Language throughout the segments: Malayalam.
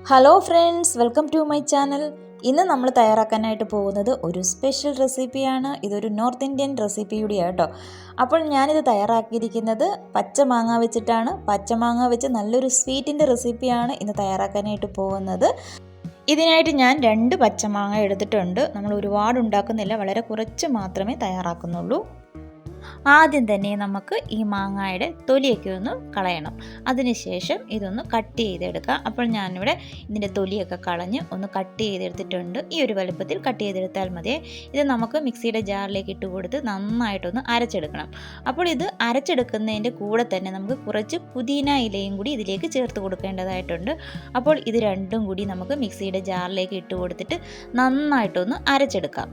Hello friends, welcome to my channel. ഇന്ന് നമ്മൾ തയ്യാറാക്കാനായിട്ട് പോകുന്നത് ഒരു സ്പെഷ്യൽ റെസിപ്പിയാണ്. ഇതൊരു നോർത്ത് ഇന്ത്യൻ റെസിപ്പി കൂടിയാണ് കേട്ടോ. അപ്പോൾ ഞാനിത് തയ്യാറാക്കിയിരിക്കുന്നത് പച്ചമാങ്ങ വെച്ചിട്ടാണ്. പച്ചമാങ്ങ വെച്ച് നല്ലൊരു സ്വീറ്റിൻ്റെ റെസിപ്പിയാണ് ഇന്ന് തയ്യാറാക്കാനായിട്ട് പോകുന്നത്. ഇതിനായിട്ട് ഞാൻ 2 പച്ചമാങ്ങ എടുത്തിട്ടുണ്ട്. നമ്മൾ ഒരുപാട് ഉണ്ടാക്കുന്നില്ല, വളരെ കുറച്ച് മാത്രമേ തയ്യാറാക്കുന്നുള്ളൂ. ആദ്യം തന്നെ നമുക്ക് ഈ മാങ്ങയുടെ തൊലിയൊക്കെ ഒന്ന് കളയണം. അതിനുശേഷം ഇതൊന്ന് കട്ട് ചെയ്തെടുക്കാം. അപ്പോൾ ഞാനിവിടെ ഇതിൻ്റെ തൊലിയൊക്കെ കളഞ്ഞ് ഒന്ന് കട്ട് ചെയ്തെടുത്തിട്ടുണ്ട്. ഈ ഒരു വലുപ്പത്തിൽ കട്ട് ചെയ്തെടുത്താൽ മതി. ഇത് നമുക്ക് മിക്സിയുടെ ജാറിലേക്ക് ഇട്ട് കൊടുത്ത് നന്നായിട്ടൊന്ന് അരച്ചെടുക്കണം. അപ്പോൾ ഇത് അരച്ചെടുക്കുന്നതിൻ്റെ കൂടെ തന്നെ നമുക്ക് കുറച്ച് പുതിന ഇലയും കൂടി ഇതിലേക്ക് ചേർത്ത് കൊടുക്കേണ്ടതായിട്ടുണ്ട്. അപ്പോൾ ഇത് രണ്ടും കൂടി നമുക്ക് മിക്സിയുടെ ജാറിലേക്ക് ഇട്ട് കൊടുത്തിട്ട് നന്നായിട്ടൊന്ന് അരച്ചെടുക്കാം.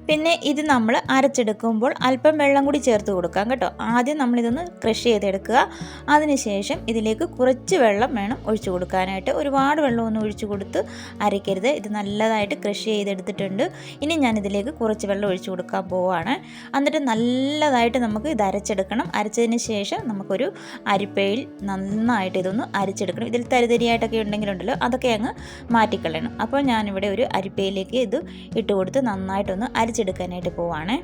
പിന്നെ ഇത് നമ്മൾ അരച്ചെടുക്കുമ്പോൾ അല്പം വെള്ളം കൂടി ചേർത്ത് കൊടുക്കാം കേട്ടോ. ആദ്യം നമ്മളിതൊന്ന് ക്രഷ് ചെയ്തെടുക്കുക. അതിനുശേഷം ഇതിലേക്ക് കുറച്ച് വെള്ളം വേണം ഒഴിച്ചു കൊടുക്കാനായിട്ട്. ഒരുപാട് വെള്ളമൊന്നും ഒഴിച്ചു കൊടുത്ത് അരയ്ക്കരുത്. ഇത് നല്ലതായിട്ട് ക്രഷ് ചെയ്തെടുത്തിട്ടുണ്ട്. ഇനി ഞാനിതിലേക്ക് കുറച്ച് വെള്ളം ഒഴിച്ചു കൊടുക്കാൻ പോവുകയാണ്. എന്നിട്ട് നല്ലതായിട്ട് നമുക്ക് ഇത് അരച്ചെടുക്കണം. അരച്ചതിന് ശേഷം നമുക്കൊരു അരിപ്പയിൽ നന്നായിട്ട് ഇതൊന്ന് അരച്ചെടുക്കണം. ഇതിൽ തരിതരിയായിട്ടൊക്കെ ഉണ്ടെങ്കിലുണ്ടല്ലോ, അതൊക്കെ അങ്ങ് മാറ്റിക്കളയണം. അപ്പോൾ ഞാനിവിടെ ഒരു അരിപ്പയിലേക്ക് ഇത് ഇട്ട് കൊടുത്ത് നന്നായിട്ടൊന്ന് അരച്ചെടുക്കാനായിട്ട് പോവാണ്.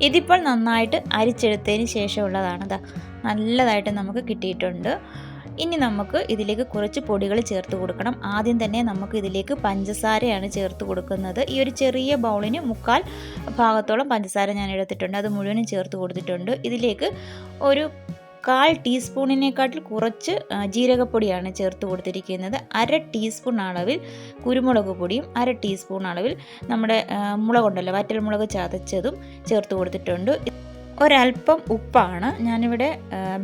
ഇതിപ്പോൾ നന്നായിട്ട് അരിച്ചെടുത്തതിന് ശേഷമുള്ളതാണ്. നല്ലതായിട്ട് നമുക്ക് കിട്ടിയിട്ടുണ്ട്. ഇനി നമുക്ക് ഇതിലേക്ക് കുറച്ച് പൊടികൾ ചേർത്ത് കൊടുക്കണം. ആദ്യം തന്നെ നമുക്ക് ഇതിലേക്ക് പഞ്ചസാരയാണ് ചേർത്ത് കൊടുക്കുന്നത്. ഈ ഒരു ചെറിയ ബൗളിന് 1/4 ഭാഗത്തോളം പഞ്ചസാര ഞാൻ എടുത്തിട്ടുണ്ട്. അത് മുഴുവനും ചേർത്ത് കൊടുത്തിട്ടുണ്ട്. ഇതിലേക്ക് ഒരു 1/4 ടീസ്പൂണിനെക്കാട്ടിൽ കുറച്ച് ജീരകപ്പൊടിയാണ് ചേർത്ത് കൊടുത്തിരിക്കുന്നത്. 1/2 ടീസ്പൂൺ അളവിൽ കുരുമുളക് പൊടിയും 1/2 ടീസ്പൂൺ അളവിൽ നമ്മുടെ മുളകുണ്ടല്ലോ, വറ്റൽമുളക് ചതച്ചതും ചേർത്ത് കൊടുത്തിട്ടുണ്ട്. ഒരൽപ്പം ഉപ്പാണ് ഞാനിവിടെ,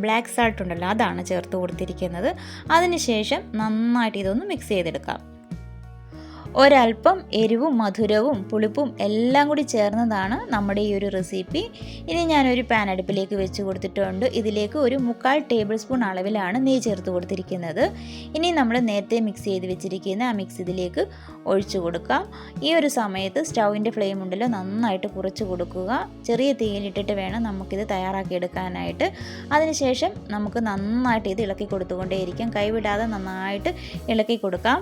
ബ്ലാക്ക് സാൾട്ട് ഉണ്ടല്ലോ, അതാണ് ചേർത്ത് കൊടുത്തിരിക്കുന്നത്. അതിനുശേഷം നന്നായിട്ട് ഇതൊന്ന് മിക്സ് ചെയ്തെടുക്കാം. ഒരൽപ്പം എരിവും മധുരവും പുളിപ്പും എല്ലാം കൂടി ചേർന്നതാണ് നമ്മുടെ ഈ ഒരു റെസിപ്പി. ഇനി ഞാനൊരു പാൻ അടുപ്പിലേക്ക് വെച്ച് കൊടുത്തിട്ടുണ്ട്. ഇതിലേക്ക് ഒരു 1/4 ടേബിൾ സ്പൂൺ അളവിലാണ് നെയ്യ് ചേർത്ത് കൊടുത്തിരിക്കുന്നത്. ഇനി നമ്മൾ നേരത്തെ മിക്സ് ചെയ്ത് വെച്ചിരിക്കുന്ന ആ മിക്സ് ഇതിലേക്ക് ഒഴിച്ചു കൊടുക്കാം. ഈ ഒരു സമയത്ത് സ്റ്റൗവിൻ്റെ ഫ്ലെയിം ഉണ്ടല്ലോ നന്നായിട്ട് കുറച്ച് കൊടുക്കുക. ചെറിയ തീയിലിട്ടിട്ട് വേണം നമുക്കിത് തയ്യാറാക്കിയെടുക്കാനായിട്ട്. അതിനുശേഷം നമുക്ക് നന്നായിട്ട് ഇത് ഇളക്കി കൊടുത്തുകൊണ്ടേയിരിക്കാം. കൈവിടാതെ നന്നായിട്ട് ഇളക്കി കൊടുക്കാം.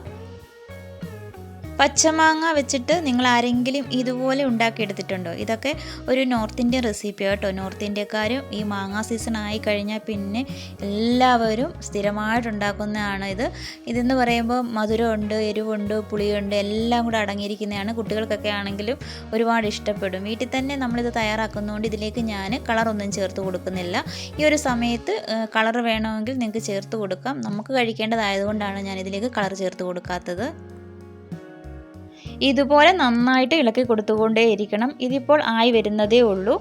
പച്ചമാങ്ങ വെച്ചിട്ട് നിങ്ങൾ ആരെങ്കിലും ഇതുപോലെ ഉണ്ടാക്കിയെടുത്തിട്ടുണ്ടോ? ഇതൊക്കെ ഒരു നോർത്ത് ഇന്ത്യൻ റെസിപ്പി കേട്ടോ. നോർത്ത് ഇന്ത്യക്കാരും ഈ മാങ്ങ സീസൺ ആയി കഴിഞ്ഞാൽ പിന്നെ എല്ലാവരും സ്ഥിരമായിട്ട് ഉണ്ടാക്കുന്നതാണ് ഇത്. ഇതെന്ന് പറയുമ്പോൾ മധുരമുണ്ട്, എരിവുണ്ട്, പുളിയുണ്ട്, എല്ലാം കൂടെ അടങ്ങിയിരിക്കുന്നതാണ്. കുട്ടികൾക്കൊക്കെ ആണെങ്കിലും ഒരുപാട് ഇഷ്ടപ്പെടും. വീട്ടിൽ തന്നെ നമ്മളിത് തയ്യാറാക്കുന്നതുകൊണ്ട് ഇതിലേക്ക് ഞാൻ കളറൊന്നും ചേർത്ത് കൊടുക്കുന്നില്ല. ഈ ഒരു സമയത്ത് കളർ വേണമെങ്കിൽ നിങ്ങൾക്ക് ചേർത്ത് കൊടുക്കാം. നമുക്ക് കഴിക്കേണ്ടതായതുകൊണ്ടാണ് ഞാൻ ഇതിലേക്ക് കളർ ചേർത്ത് കൊടുക്കാത്തത്. ഇതുപോലെ നന്നായിട്ട് ഇളക്കി കൊടുത്തുകൊണ്ടേ ഇരിക്കണം. ഇതിപ്പോൾ ആയി വരുന്നതേ ഉള്ളൂ.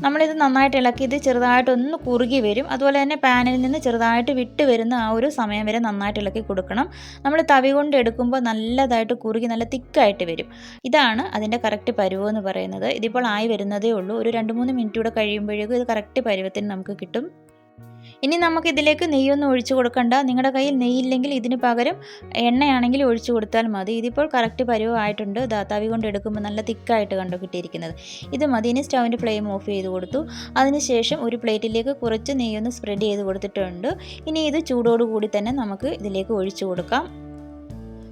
നമ്മളിത് നന്നായിട്ട് ഇളക്കി ഇത് ചെറുതായിട്ടൊന്ന് കുറുകി വരും. അതുപോലെ തന്നെ പാനിൽ നിന്ന് ചെറുതായിട്ട് വിട്ട് വരുന്ന ആ ഒരു സമയം വരെ നന്നായിട്ട് ഇളക്കി കൊടുക്കണം. നമ്മൾ തവി കൊണ്ട് എടുക്കുമ്പോൾ നല്ലതായിട്ട് കുറുകി നല്ല തിക്കായിട്ട് വരും. ഇതാണ് അതിൻ്റെ കറക്റ്റ് പരുവെന്ന് പറയുന്നത്. ഇതിപ്പോൾ ആയി വരുന്നതേ ഉള്ളൂ. ഒരു 2-3 മിനിറ്റ് കൂടെ കഴിയുമ്പോഴേക്കും ഇത് കറക്റ്റ് പരുവത്തിന് നമുക്ക് കിട്ടും. ഇനി നമുക്കിതിലേക്ക് നെയ്യൊന്നും ഒഴിച്ചു കൊടുക്കണ്ട. നിങ്ങളുടെ കയ്യിൽ നെയ്യില്ലെങ്കിൽ ഇതിന് പകരം എണ്ണയാണെങ്കിൽ ഒഴിച്ചു കൊടുത്താൽ മതി. ഇതിപ്പോൾ കറക്റ്റ് പരുവമായിട്ടുണ്ട്. തവി കൊണ്ട് എടുക്കുമ്പോൾ നല്ല തിക്കായിട്ട് കണ്ടു കിട്ടിയിരിക്കുന്നത്. ഇത് മതി. ഇനി സ്റ്റൗവിൻ്റെ ഫ്ലെയിം ഓഫ് ചെയ്ത് കൊടുത്തു. അതിനുശേഷം ഒരു പ്ലേറ്റിലേക്ക് കുറച്ച് നെയ്യൊന്ന് സ്പ്രെഡ് ചെയ്ത് കൊടുത്തിട്ടുണ്ട്. ഇനി ഇത് ചൂടോടുകൂടി തന്നെ നമുക്ക് ഇതിലേക്ക് ഒഴിച്ചു കൊടുക്കാം.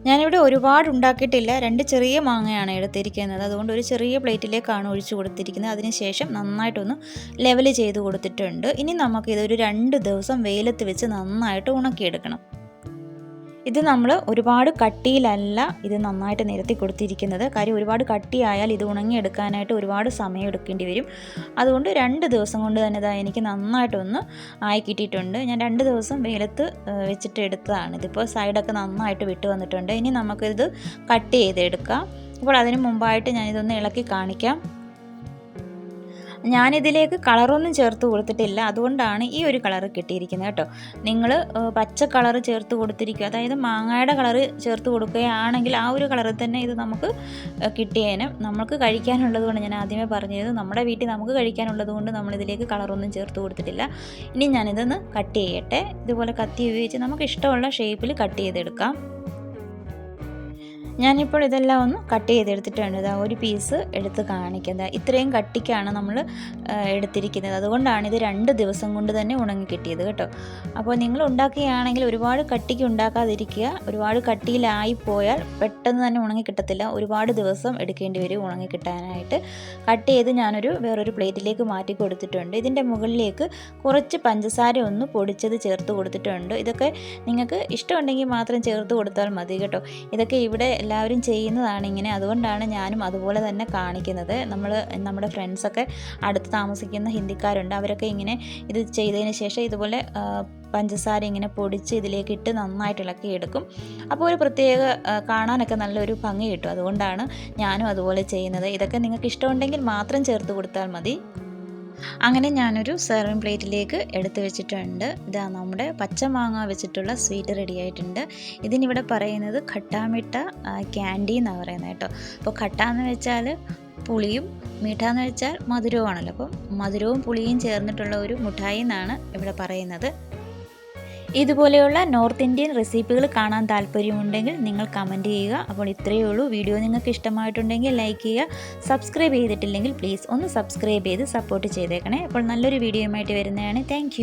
ഞാനിവിടെ ഒരുപാട് ഉണ്ടാക്കിയിട്ടില്ല. 2 ചെറിയ മാങ്ങയാണ് എടുത്തിരിക്കുന്നത്. അതുകൊണ്ട് ഒരു ചെറിയ പ്ലേറ്റിലേക്കാണ് ഒഴിച്ചു കൊടുത്തിരിക്കുന്നത്. അതിനുശേഷം നന്നായിട്ടൊന്ന് ലെവൽ ചെയ്ത് കൊടുത്തിട്ടുണ്ട്. ഇനി നമുക്കിതൊരു 2 ദിവസം വെയിലത്ത് വെച്ച് നന്നായിട്ട് ഉണക്കിയെടുക്കണം. ഇത് നമ്മൾ ഒരുപാട് കട്ടിയിലല്ല ഇത് നന്നായിട്ട് നിരത്തി കൊടുത്തിരിക്കുന്നത്. കാര്യം ഒരുപാട് കട്ടിയായാൽ ഇത് ഉണങ്ങിയെടുക്കാനായിട്ട് ഒരുപാട് സമയം എടുക്കേണ്ടി വരും. അതുകൊണ്ട് 2 ദിവസം കൊണ്ട് തന്നെ എനിക്ക് നന്നായിട്ടൊന്ന് ആയി കിട്ടിയിട്ടുണ്ട്. ഞാൻ 2 ദിവസം വെയിലത്ത് വെച്ചിട്ട് എടുത്തതാണ്. ഇതിപ്പോൾ സൈഡൊക്കെ നന്നായിട്ട് വിട്ട് വന്നിട്ടുണ്ട്. ഇനി നമുക്കിത് കട്ട് ചെയ്തെടുക്കാം. അപ്പോൾ അതിന് മുമ്പായിട്ട് ഞാനിതൊന്ന് ഇളക്കി കാണിക്കാം. ഞാനിതിലേക്ക് കളറൊന്നും ചേർത്ത് കൊടുത്തിട്ടില്ല. അതുകൊണ്ടാണ് ഈ ഒരു കളർ കിട്ടിയിരിക്കുന്നത് കേട്ടോ. നിങ്ങൾ പച്ച കളർ ചേർത്ത് കൊടുത്തിരിക്കുക, അതായത് മാങ്ങയുടെ കളർ ചേർത്ത് കൊടുക്കുകയാണെങ്കിൽ ആ ഒരു കളറിൽ തന്നെ ഇത് നമുക്ക് കിട്ടിയേനും. നമുക്ക് കഴിക്കാനുള്ളത് കൊണ്ട് ഞാൻ ആദ്യമേ പറഞ്ഞത് നമ്മുടെ വീട്ടിൽ നമുക്ക് കഴിക്കാനുള്ളത് കൊണ്ട് നമ്മളിതിലേക്ക് കളറൊന്നും ചേർത്ത് കൊടുത്തിട്ടില്ല. ഇനി ഞാനിതൊന്ന് കട്ട് ചെയ്യട്ടെ. ഇതുപോലെ കത്തി ഉപയോഗിച്ച് നമുക്ക് ഇഷ്ടമുള്ള ഷേപ്പിൽ കട്ട് ചെയ്തെടുക്കാം. ഞാനിപ്പോൾ ഇതെല്ലാം ഒന്ന് കട്ട് ചെയ്തെടുത്തിട്ടുണ്ട്. ഇതാ ഒരു പീസ് എടുത്ത് കാണിക്കുന്നത്. ഇത്രയും കട്ടിക്കാണ് നമ്മൾ എടുത്തിരിക്കുന്നത്. അതുകൊണ്ടാണ് ഇത് 2 ദിവസം കൊണ്ട് തന്നെ ഉണങ്ങി കിട്ടിയത് കേട്ടോ. അപ്പോൾ നിങ്ങൾ ഉണ്ടാക്കുകയാണെങ്കിൽ ഒരുപാട് കട്ടിക്ക് ഉണ്ടാക്കാതിരിക്കുക. ഒരുപാട് കട്ടിയിലായി പോയാൽ പെട്ടെന്ന് തന്നെ ഉണങ്ങി കിട്ടത്തില്ല. ഒരുപാട് ദിവസം എടുക്കേണ്ടി വരും ഉണങ്ങി കിട്ടാനായിട്ട്. കട്ട് ചെയ്ത് ഞാനൊരു വേറൊരു പ്ലേറ്റിലേക്ക് മാറ്റി കൊടുത്തിട്ടുണ്ട്. ഇതിൻ്റെ മുകളിലേക്ക് കുറച്ച് പഞ്ചസാര ഒന്ന് പൊടിച്ചത് ചേർത്ത് കൊടുത്തിട്ടുണ്ട്. ഇതൊക്കെ നിങ്ങൾക്ക് ഇഷ്ടമുണ്ടെങ്കിൽ മാത്രം ചേർത്ത് കൊടുത്താൽ മതി കേട്ടോ. ഇതൊക്കെ ഇവിടെ എല്ലാവരും ചെയ്യുന്നതാണ് ഇങ്ങനെ. അതുകൊണ്ടാണ് ഞാനും അതുപോലെ തന്നെ കാണിക്കുന്നത്. നമ്മുടെ ഫ്രണ്ട്സൊക്കെ അടുത്ത് താമസിക്കുന്ന ഹിന്ദിക്കാരുണ്ട്. അവരൊക്കെ ഇങ്ങനെ ഇത് ചെയ്തതിന് ശേഷം ഇതുപോലെ പഞ്ചസാര ഇങ്ങനെ പൊടിച്ച് ഇതിലേക്ക് ഇട്ട് നന്നായിട്ട് ഇളക്കിയെടുക്കും. അപ്പോൾ ഒരു പ്രത്യേക കാണാനൊക്കെ നല്ലൊരു ഭംഗി കിട്ടും. അതുകൊണ്ടാണ് ഞാനും അതുപോലെ ചെയ്യുന്നത്. ഇതൊക്കെ നിങ്ങൾക്ക് ഇഷ്ടമുണ്ടെങ്കിൽ മാത്രം ചേർത്ത് കൊടുത്താൽ മതി. അങ്ങനെ ഞാനൊരു സെർവിങ് പ്ലേറ്റിലേക്ക് എടുത്ത് വെച്ചിട്ടുണ്ട്. ഇതാ നമ്മുടെ പച്ചമാങ്ങ വെച്ചിട്ടുള്ള സ്വീറ്റ് റെഡി ആയിട്ടുണ്ട്. ഇതിനിവിടെ പറയുന്നത് ഖട്ടാമിട്ട ക്യാൻഡി എന്നാണ് പറയുന്നത് കേട്ടോ. അപ്പോൾ ഖട്ടാന്ന് വെച്ചാൽ പുളിയും മീഠാന്ന് വെച്ചാൽ മധുരവുമാണല്ലോ. അപ്പം മധുരവും പുളിയും ചേർന്നിട്ടുള്ള ഒരു മിഠായി എന്നാണ് ഇവിടെ പറയുന്നത്. ഇതുപോലെയുള്ള നോർത്ത് ഇന്ത്യൻ റെസിപ്പികൾ കാണാൻ താല്പര്യമുണ്ടെങ്കിൽ നിങ്ങൾ കമൻറ്റ് ചെയ്യുക. അപ്പോൾ ഇത്രയേ ഉള്ളൂ. വീഡിയോ നിങ്ങൾക്ക് ഇഷ്ടമായിട്ടുണ്ടെങ്കിൽ ലൈക്ക് ചെയ്യുക. സബ്സ്ക്രൈബ് ചെയ്തിട്ടില്ലെങ്കിൽ പ്ലീസ് ഒന്ന് സബ്സ്ക്രൈബ് ചെയ്ത് സപ്പോർട്ട് ചെയ്തേക്കണേ. അപ്പോൾ നല്ലൊരു വീഡിയോയുമായിട്ട് വരുന്നതാണ്. താങ്ക്